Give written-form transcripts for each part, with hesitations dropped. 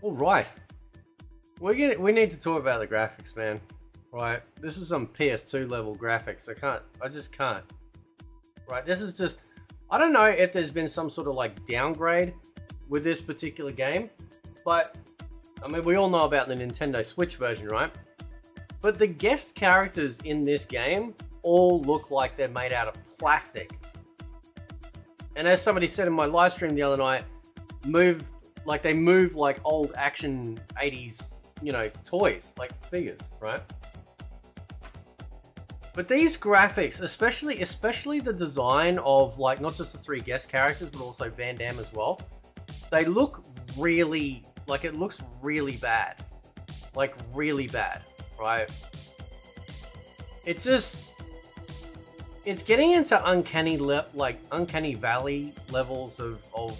All right, we need to talk about the graphics, man. Right, this is some PS2 level graphics. I just can't. Right, this is just, I don't know if there's been some sort of like downgrade with this particular game, but I mean, we all know about the Nintendo Switch version, right? But the guest characters in this game all look like they're made out of plastic. And as somebody said in my live stream the other night, they move like old action 80s, you know, toys, like figures, right? But these graphics, especially the design of like not just the three guest characters, but also Van Damme as well, they look really, like it looks really bad. Like really bad, right? It's getting into uncanny valley levels of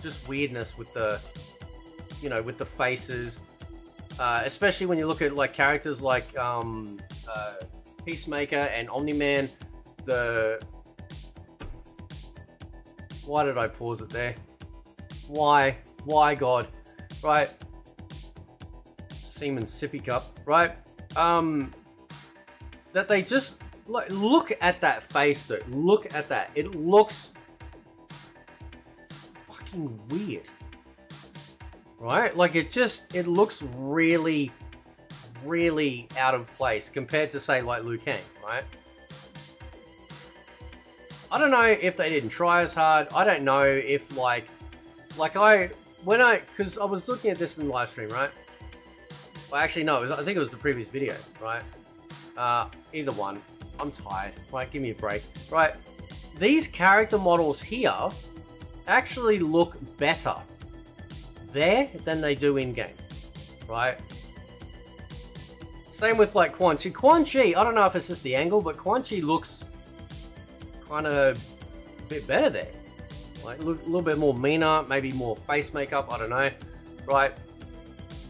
just weirdness with the, you know, with the faces, especially when you look at like characters like Peacemaker and Omni-Man. Why did I pause it there? Why God, right? Semen sippy cup, right? That they just like, look at that face, dude. Look at that. It looks fucking weird, right? Like it looks really out of place compared to say like Liu Kang, right? I don't know if they didn't try as hard. I don't know if because I was looking at this in the live stream, right? Well, actually no, I think it was the previous video, right? Either one. I'm tired. Right, give me a break. Right, these character models here actually look better there than they do in game, right? Same with like Quan Chi. Quan Chi, I don't know if it's just the angle, but Quan Chi looks kind of a bit better there. Like a little bit more meaner, maybe more face makeup, I don't know, right?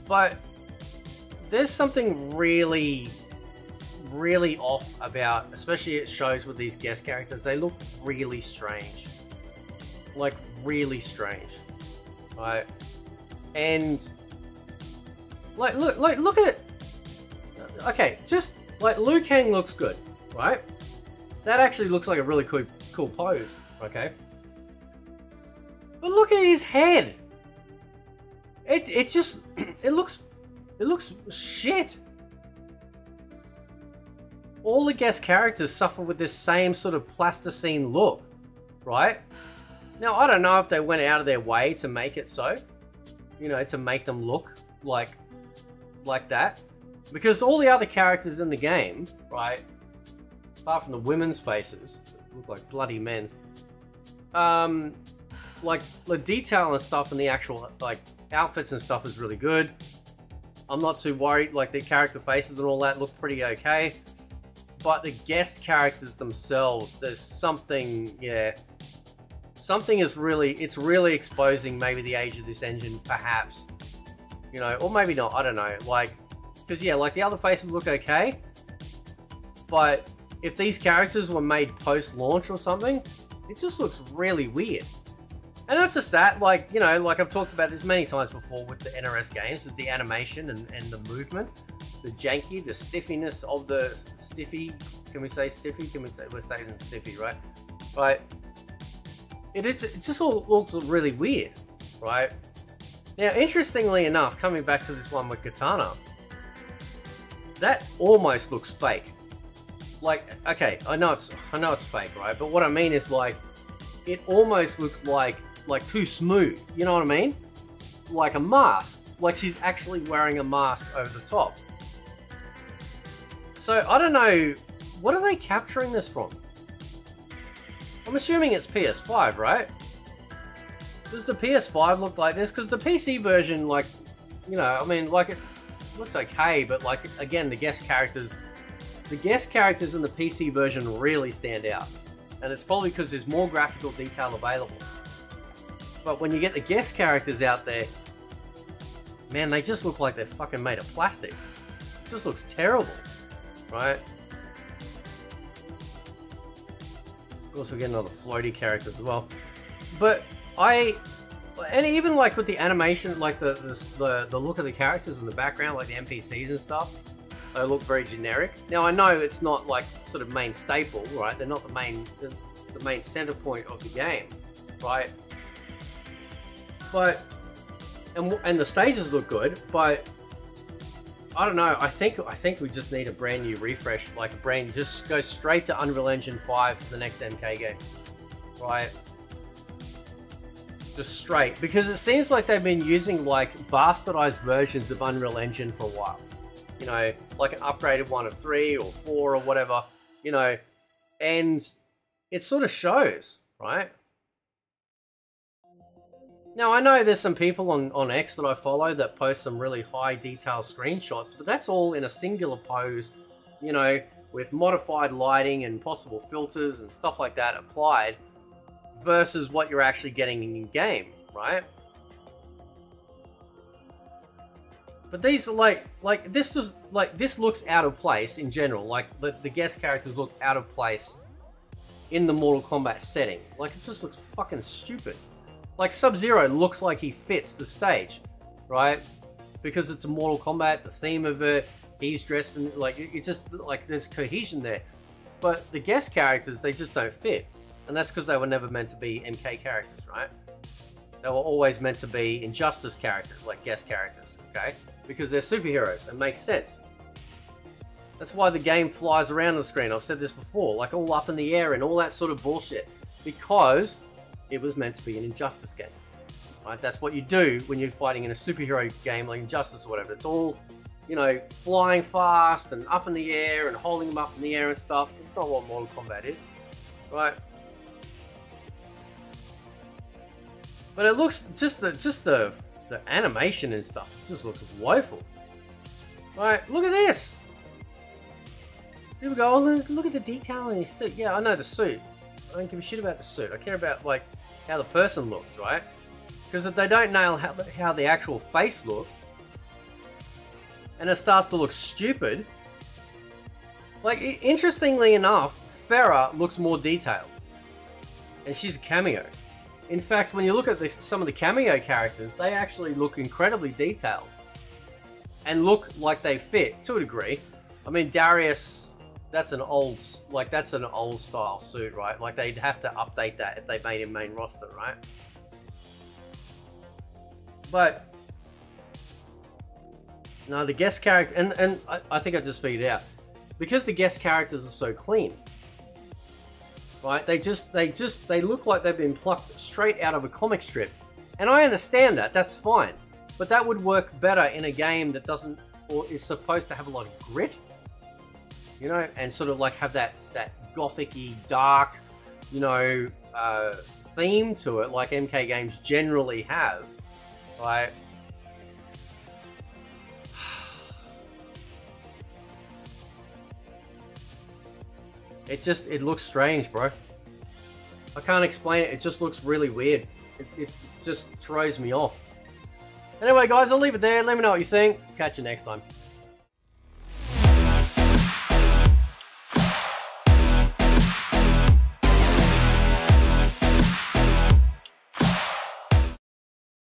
But there's something really off about, especially it shows with these guest characters. They look really strange, like really strange, right? And like look at it. Okay, just like Liu Kang looks good, right? That actually looks like a really cool pose, okay? But look at his head. It looks shit. All the guest characters suffer with this same sort of plasticine look, right? Now, I don't know if they went out of their way to make it so, you know, to make them look like that. Because all the other characters in the game, right, apart from the women's faces, look like bloody men's, like the detail and stuff in the actual like outfits and stuff is really good. I'm not too worried, like the character faces and all that look pretty okay. But the guest characters themselves, there's something, yeah, something is it's really exposing maybe the age of this engine, perhaps, you know, or maybe not, I don't know, like, because yeah, like the other faces look okay, but if these characters were made post-launch or something, it just looks really weird. And not just that, like, you know, like I've talked about this many times before with the NRS games, is the animation and the movement, the janky, the stiffiness of the stiffy. Can we say stiffy? We're saying stiffy, right? Right. It just all looks really weird, right? Now, interestingly enough, coming back to this one with Katana, that almost looks fake. Like, okay, I know it's fake, right? But what I mean is, like, it almost looks like too smooth. You know what I mean? Like a mask. Like she's actually wearing a mask over the top. So I don't know, what are they capturing this from? I'm assuming it's PS5, right? Does the PS5 look like this? Because the PC version, like, you know, I mean, like, it looks okay, but like, again, the guest characters in the PC version really stand out. And it's probably because there's more graphical detail available. But when you get the guest characters out there, man, they just look like they're fucking made of plastic. It just looks terrible, right? Of course, we get another floaty character as well. But and even like with the animation, like the look of the characters in the background, like the NPCs and stuff, they look very generic. Now I know it's not like sort of main staple, right? They're not the main center point of the game, right? But and the stages look good, but I don't know. I think we just need a brand new refresh, like just go straight to Unreal Engine 5 for the next MK game, right? Just straight, because it seems like they've been using like bastardized versions of Unreal Engine for a while. You know, like an upgraded one of 3 or 4 or whatever, you know, and it sort of shows, right? Now, I know there's some people on X that I follow that post some really high detail screenshots, but that's all in a singular pose, you know, with modified lighting and possible filters and stuff like that applied, versus what you're actually getting in game, right? But these are like this looks out of place in general. Like the guest characters look out of place in the Mortal Kombat setting. Like it just looks fucking stupid. Like Sub-Zero looks like he fits the stage, right? Because it's a Mortal Kombat, the theme of it, he's dressed in, like, it's just, like, there's cohesion there. But the guest characters, they just don't fit. And that's because they were never meant to be MK characters, right? They were always meant to be Injustice characters, like guest characters, okay? Because they're superheroes, it makes sense. That's why the game flies around the screen, I've said this before, like all up in the air and all that sort of bullshit. Because it was meant to be an Injustice game, right? That's what you do when you're fighting in a superhero game like Injustice or whatever. It's all, you know, flying fast and up in the air and holding them up in the air and stuff. It's not what Mortal Kombat is, right? But it looks, just the animation and stuff, it just looks woeful. Right, look at this. Here we go, oh, look at the detail in his suit. Yeah, I know the suit. I don't give a shit about the suit. I care about, like, how the person looks, right? Because if they don't nail how the actual face looks, and it starts to look stupid, like, interestingly enough, Farah looks more detailed. And she's a cameo. In fact, when you look at some of the cameo characters, they actually look incredibly detailed. And look like they fit, to a degree. I mean, Darius... that's an old style suit, right? Like they'd have to update that if they made him main roster, right? But no, the guest character, and I think I just figured it out, because the guest characters are so clean, right? They look like they've been plucked straight out of a comic strip, and I understand that. That's fine, but that would work better in a game that doesn't, or is supposed to have a lot of grit. You know, and sort of like have that gothic-y, dark, you know, theme to it, like MK games generally have, right? It looks strange, bro. I can't explain it. It just looks really weird. It just throws me off. Anyway, guys, I'll leave it there. Let me know what you think. Catch you next time.